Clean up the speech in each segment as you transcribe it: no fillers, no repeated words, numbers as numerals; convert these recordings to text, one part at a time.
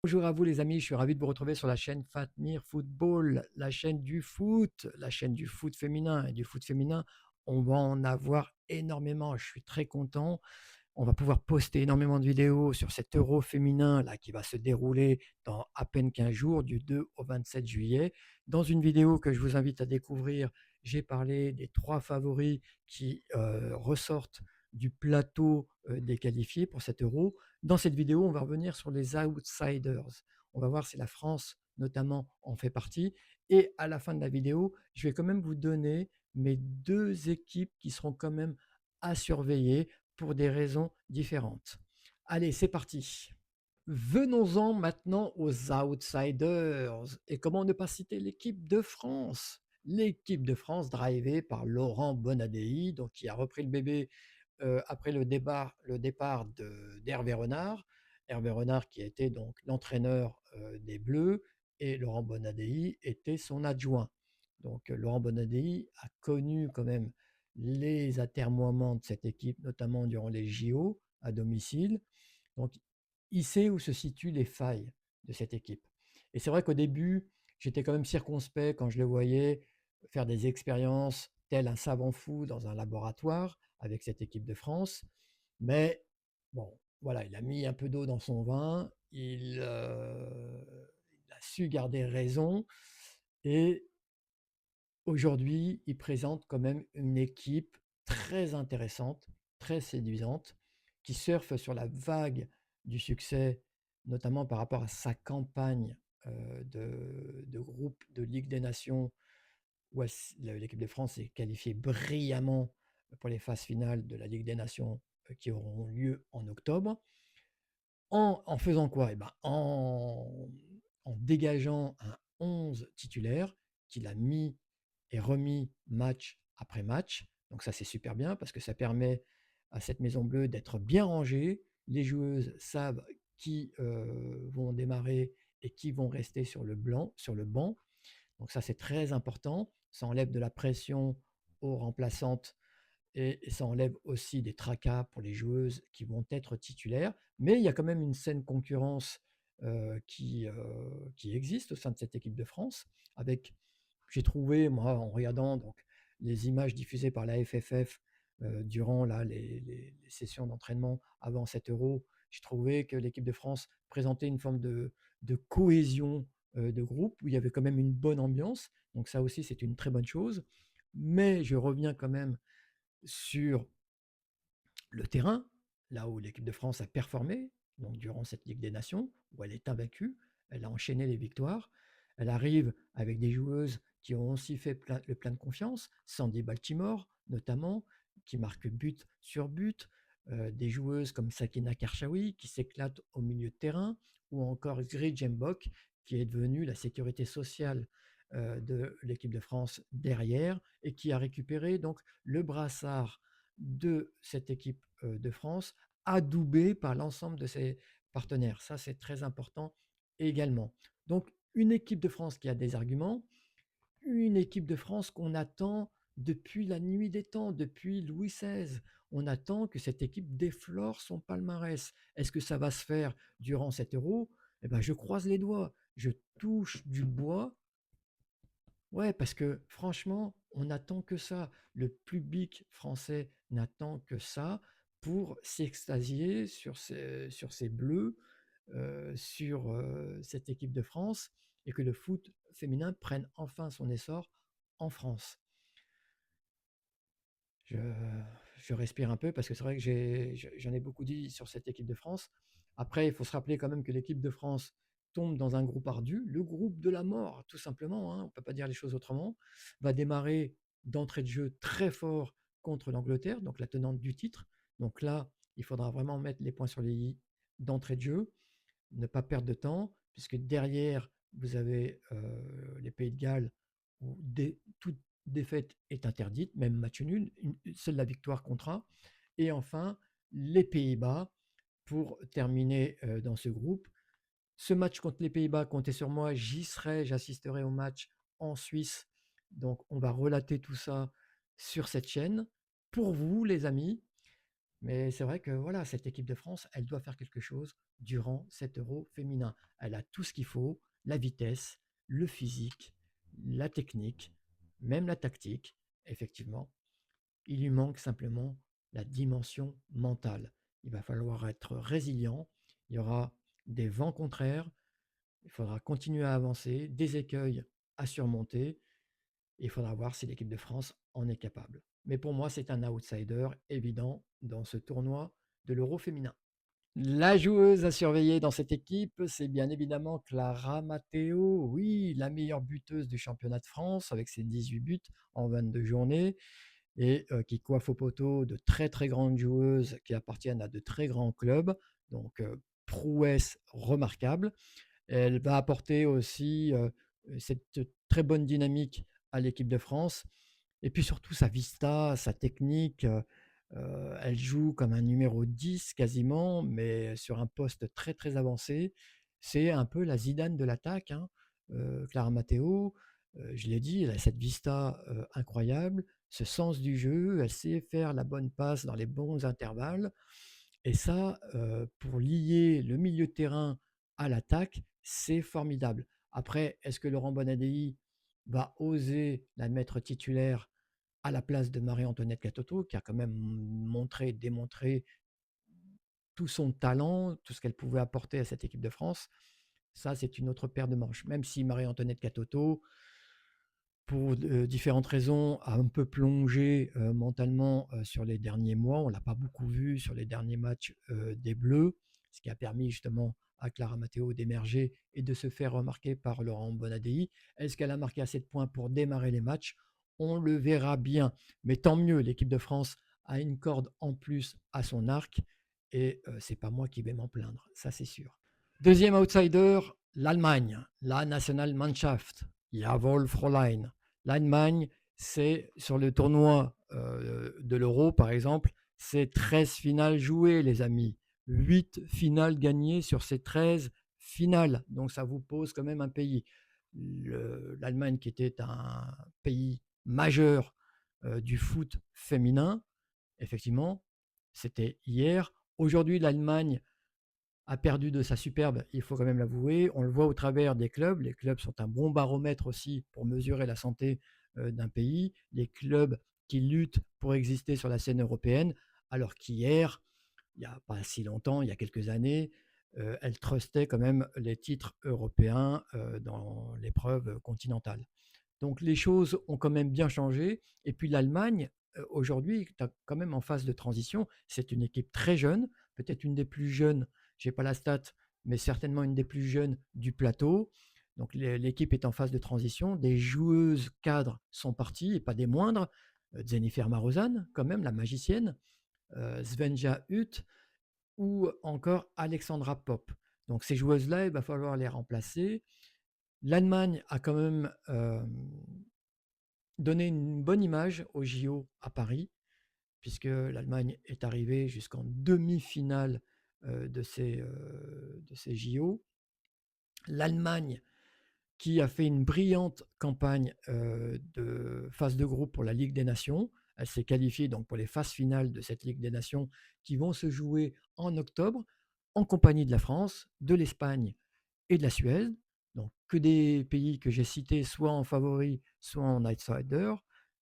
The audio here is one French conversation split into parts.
Bonjour à vous les amis, je suis ravi de vous retrouver sur la chaîne Fatmir Football, la chaîne du foot féminin et du foot féminin. On va en avoir énormément, je suis très content. On va pouvoir poster énormément de vidéos sur cet Euro féminin là qui va se dérouler dans à peine 15 jours, du 2 au 27 juillet. Dans une vidéo que je vous invite à découvrir, j'ai parlé des 3 favoris qui ressortent du plateau des qualifiés pour cet Euro. Dans cette vidéo, on va revenir sur les outsiders. On va voir si la France, notamment, en fait partie. Et à la fin de la vidéo, je vais quand même vous donner mes 2 équipes qui seront quand même à surveiller pour des raisons différentes. Allez, c'est parti. Venons-en maintenant aux outsiders. Et comment ne pas citer l'équipe de France? L'équipe de France drivée par Laurent Bonadei, donc qui a repris le bébé après le départ d'Hervé Renard. Hervé Renard qui a été donc l'entraîneur des Bleus et Laurent Bonadei était son adjoint. Donc Laurent Bonadei a connu quand même les atermoiements de cette équipe, notamment durant les JO à domicile. Donc il sait où se situent les failles de cette équipe. Et c'est vrai qu'au début, j'étais quand même circonspect quand je le voyais faire des expériences tel un savant fou dans un laboratoire avec cette équipe de France. Mais bon, voilà, il a mis un peu d'eau dans son vin, il a su garder raison et aujourd'hui, il présente quand même une équipe très intéressante, très séduisante, qui surfe sur la vague du succès, notamment par rapport à sa campagne de groupe de Ligue des Nations, où l'équipe de France est qualifiée brillamment pour les phases finales de la Ligue des Nations qui auront lieu en octobre. En faisant quoi? Eh ben, en dégageant un 11 titulaire qu'il a mis et remis match après match. Donc ça, c'est super bien parce que ça permet à cette Maison Bleue d'être bien rangée. Les joueuses savent qui vont démarrer et qui vont rester sur le banc. Donc ça, c'est très important. Ça enlève de la pression aux remplaçantes et ça enlève aussi des tracas pour les joueuses qui vont être titulaires. Mais il y a quand même une saine concurrence qui existe au sein de cette équipe de France. Avec, j'ai trouvé, moi, en regardant donc, les images diffusées par la FFF durant là, les sessions d'entraînement avant cet Euro, j'ai trouvé que l'équipe de France présentait une forme de cohésion de groupe où il y avait quand même une bonne ambiance. Donc ça aussi, c'est une très bonne chose. Mais je reviens quand même sur le terrain, là où l'équipe de France a performé, donc durant cette Ligue des Nations, où elle est invaincue, elle a enchaîné les victoires. Elle arrive avec des joueuses qui ont aussi fait le plein de confiance, Sandy Baltimore notamment, qui marque but sur but, des joueuses comme Sakina Karchaoui qui s'éclate au milieu de terrain, ou encore Gry Jembok qui est devenue la sécurité sociale de l'équipe de France derrière et qui a récupéré donc le brassard de cette équipe de France, adoubée par l'ensemble de ses partenaires. Ça, c'est très important également. Donc, une équipe de France qui a des arguments, une équipe de France qu'on attend depuis la nuit des temps, depuis Louis XVI. On attend que cette équipe déflore son palmarès. Est-ce que ça va se faire durant cet Euro? Eh ben, je croise les doigts, je touche du bois. Ouais, parce que franchement, on n'attend que ça. Le public français n'attend que ça pour s'extasier sur ces bleus, sur cette équipe de France et que le foot féminin prenne enfin son essor en France. Je, je respire un peu parce que c'est vrai que j'en ai beaucoup dit sur cette équipe de France. Après, il faut se rappeler quand même que l'équipe de France tombe dans un groupe ardu, le groupe de la mort, tout simplement, hein, on ne peut pas dire les choses autrement, va démarrer d'entrée de jeu très fort contre l'Angleterre, donc la tenante du titre. Donc là, il faudra vraiment mettre les points sur les i d'entrée de jeu, ne pas perdre de temps, puisque derrière, vous avez les Pays de Galles, où toute défaite est interdite, même match nul, seule la victoire comptera. Et enfin, les Pays-Bas, pour terminer dans ce groupe. Ce match contre les Pays-Bas, comptez sur moi, j'y serai, j'assisterai au match en Suisse. Donc, on va relater tout ça sur cette chaîne. Pour vous, les amis, Mais c'est vrai que voilà, cette équipe de France, elle doit faire quelque chose durant cet Euro féminin. Elle a tout ce qu'il faut, la vitesse, le physique, la technique, même la tactique, effectivement. Il lui manque simplement la dimension mentale. Il va falloir être résilient. Il y aura des vents contraires. Il faudra continuer à avancer, des écueils à surmonter. Et il faudra voir si l'équipe de France en est capable. Mais pour moi, c'est un outsider évident dans ce tournoi de l'Euro féminin. La joueuse à surveiller dans cette équipe, c'est bien évidemment Clara Matteo, oui, la meilleure buteuse du championnat de France avec ses 18 buts en 22 journées et qui coiffe au poteau de très très grandes joueuses qui appartiennent à de très grands clubs. Donc prouesse remarquable. Elle va apporter aussi cette très bonne dynamique à l'équipe de France. Et puis surtout sa vista, sa technique. Elle joue comme un numéro 10 quasiment, mais sur un poste très très avancé. C'est un peu la Zidane de l'attaque, hein, Clara Matteo. Je l'ai dit, elle a cette vista incroyable, ce sens du jeu, elle sait faire la bonne passe dans les bons intervalles. Et ça, pour lier le milieu de terrain à l'attaque, c'est formidable. Après, est-ce que Laurent Bonadei va oser la mettre titulaire à la place de Marie-Antoinette Katoto, qui a quand même montré, démontré tout son talent, tout ce qu'elle pouvait apporter à cette équipe de France? Ça, c'est une autre paire de manches. Même si Marie-Antoinette Katoto, pour différentes raisons, a un peu plongé mentalement sur les derniers mois. On ne l'a pas beaucoup vu sur les derniers matchs des Bleus, ce qui a permis justement à Clara Matteo d'émerger et de se faire remarquer par Laurent Bonadei. Est-ce qu'elle a marqué assez de points pour démarrer les matchs? On le verra bien. Mais tant mieux, l'équipe de France a une corde en plus à son arc et c'est pas moi qui vais m'en plaindre, ça c'est sûr. Deuxième outsider, l'Allemagne, la Nationalmannschaft, Jawohl Fräulein. L'Allemagne, c'est sur le tournoi de l'Euro, par exemple, c'est 13 finales jouées, les amis. 8 finales gagnées sur ces 13 finales. Donc ça vous pose quand même un pays. L'Allemagne qui était un pays majeur du foot féminin, effectivement, c'était hier. Aujourd'hui, l'Allemagne a perdu de sa superbe, il faut quand même l'avouer. On le voit au travers des clubs. Les clubs sont un bon baromètre aussi pour mesurer la santé d'un pays. Les clubs qui luttent pour exister sur la scène européenne, alors qu'hier, il n'y a pas si longtemps, il y a quelques années, elle trustait quand même les titres européens dans l'épreuve continentale. Donc les choses ont quand même bien changé. Et puis l'Allemagne, aujourd'hui, est quand même en phase de transition. C'est une équipe très jeune, peut-être une des plus jeunes, je n'ai pas la stat, mais certainement une des plus jeunes du plateau. Donc l'équipe est en phase de transition. Des joueuses cadres sont parties, et pas des moindres. Jennifer Marozan, quand même, la magicienne, Svenja Huth ou encore Alexandra Popp. Donc ces joueuses-là, il va falloir les remplacer. L'Allemagne a quand même donné une bonne image aux JO à Paris, puisque l'Allemagne est arrivée jusqu'en demi-finale de ces JO. L'Allemagne qui a fait une brillante campagne de phase de groupe pour la Ligue des Nations. Elle s'est qualifiée donc pour les phases finales de cette Ligue des Nations qui vont se jouer en octobre en compagnie de la France, de l'Espagne et de la Suède. Donc que des pays que j'ai cités soit en favori, soit en outsider.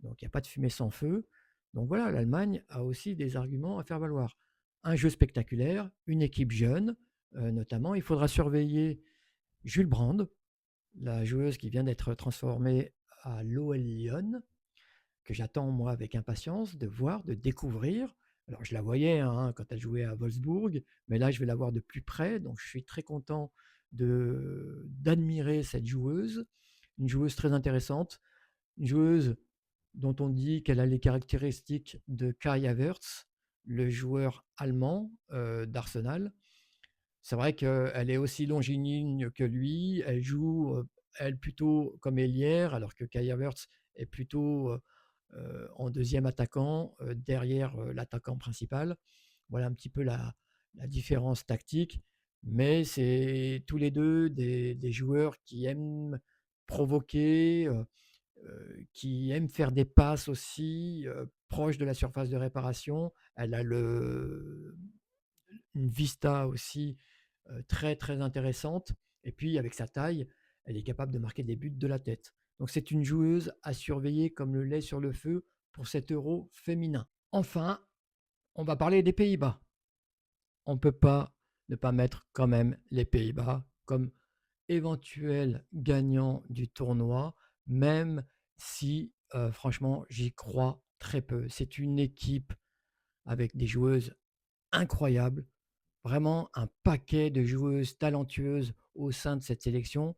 Donc il n'y a pas de fumée sans feu. Donc voilà, l'Allemagne a aussi des arguments à faire valoir. Un jeu spectaculaire, une équipe jeune, notamment. Il faudra surveiller Jules Brand, la joueuse qui vient d'être transformée à l'OL Lyon, que j'attends moi avec impatience de voir, de découvrir. Alors je la voyais hein, quand elle jouait à Wolfsburg, mais là je vais la voir de plus près, donc je suis très content d'admirer cette joueuse, une joueuse très intéressante, une joueuse dont on dit qu'elle a les caractéristiques de Kai Havertz, le joueur allemand d'Arsenal. C'est vrai qu'elle est aussi longiligne que lui. Elle joue, elle, plutôt comme ailière, alors que Kai Havertz est plutôt en deuxième attaquant, derrière l'attaquant principal. Voilà un petit peu la différence tactique. Mais c'est tous les deux des joueurs qui aiment provoquer, qui aiment faire des passes aussi, proche de la surface de réparation. Elle a une vista aussi très très intéressante. Et puis avec sa taille, elle est capable de marquer des buts de la tête. Donc c'est une joueuse à surveiller comme le lait sur le feu pour cet euro féminin. Enfin, on va parler des Pays-Bas. On ne peut pas ne pas mettre quand même les Pays-Bas comme éventuel gagnant du tournoi, même si franchement j'y crois très peu. C'est une équipe avec des joueuses incroyables, vraiment un paquet de joueuses talentueuses au sein de cette sélection.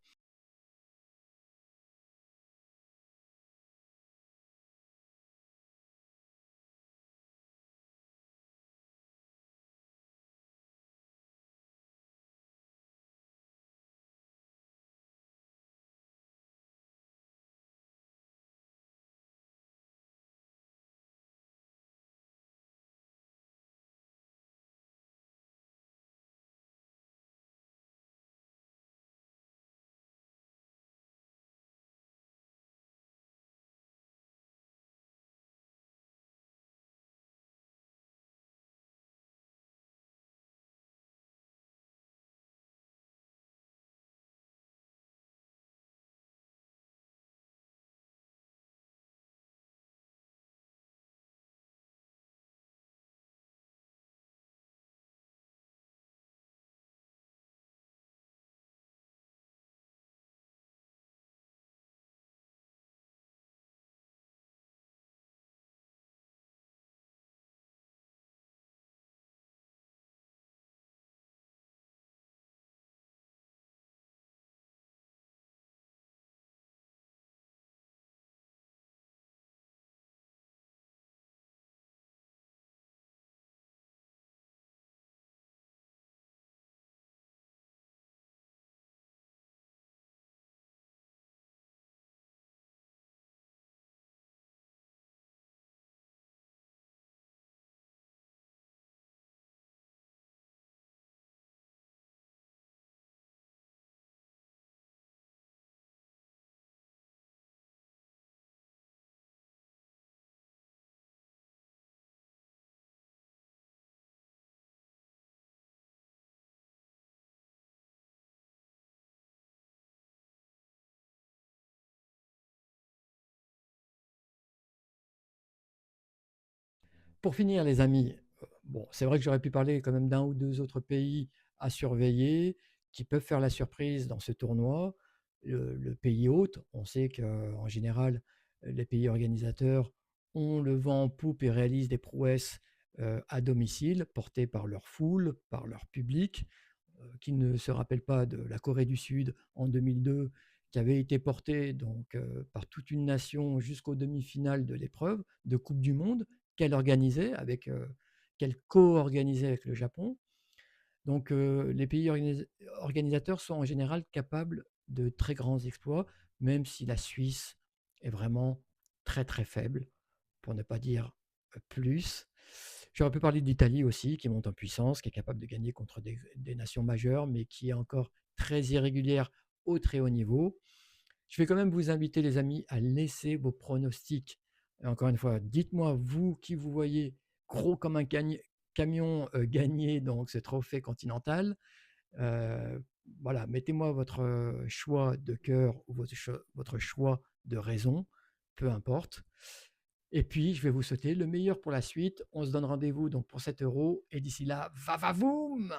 Pour finir, les amis, bon, c'est vrai que j'aurais pu parler quand même d'un ou deux autres pays à surveiller qui peuvent faire la surprise dans ce tournoi. Le pays hôte, on sait qu'en général, les pays organisateurs ont le vent en poupe et réalisent des prouesses à domicile, portées par leur foule, par leur public, qui ne se rappelle pas de la Corée du Sud en 2002, qui avait été portée donc, par toute une nation jusqu'aux demi-finales de l'épreuve de Coupe du Monde qu'elle organisait avec, qu'elle co-organisait avec le Japon. Donc les pays organisateurs sont en général capables de très grands exploits, même si la Suisse est vraiment très très faible, pour ne pas dire plus. J'aurais pu parler de l'Italie aussi, qui monte en puissance, qui est capable de gagner contre des nations majeures, mais qui est encore très irrégulière au très haut niveau. Je vais quand même vous inviter, les amis, à laisser vos pronostics. Et encore une fois, dites-moi, vous qui vous voyez gros comme un camion gagner donc ce trophée continental. Euh, voilà, mettez-moi votre choix de cœur ou votre choix de raison, peu importe. Et puis, je vais vous souhaiter le meilleur pour la suite. On se donne rendez-vous donc pour 7 euros. Et d'ici là, va va voum!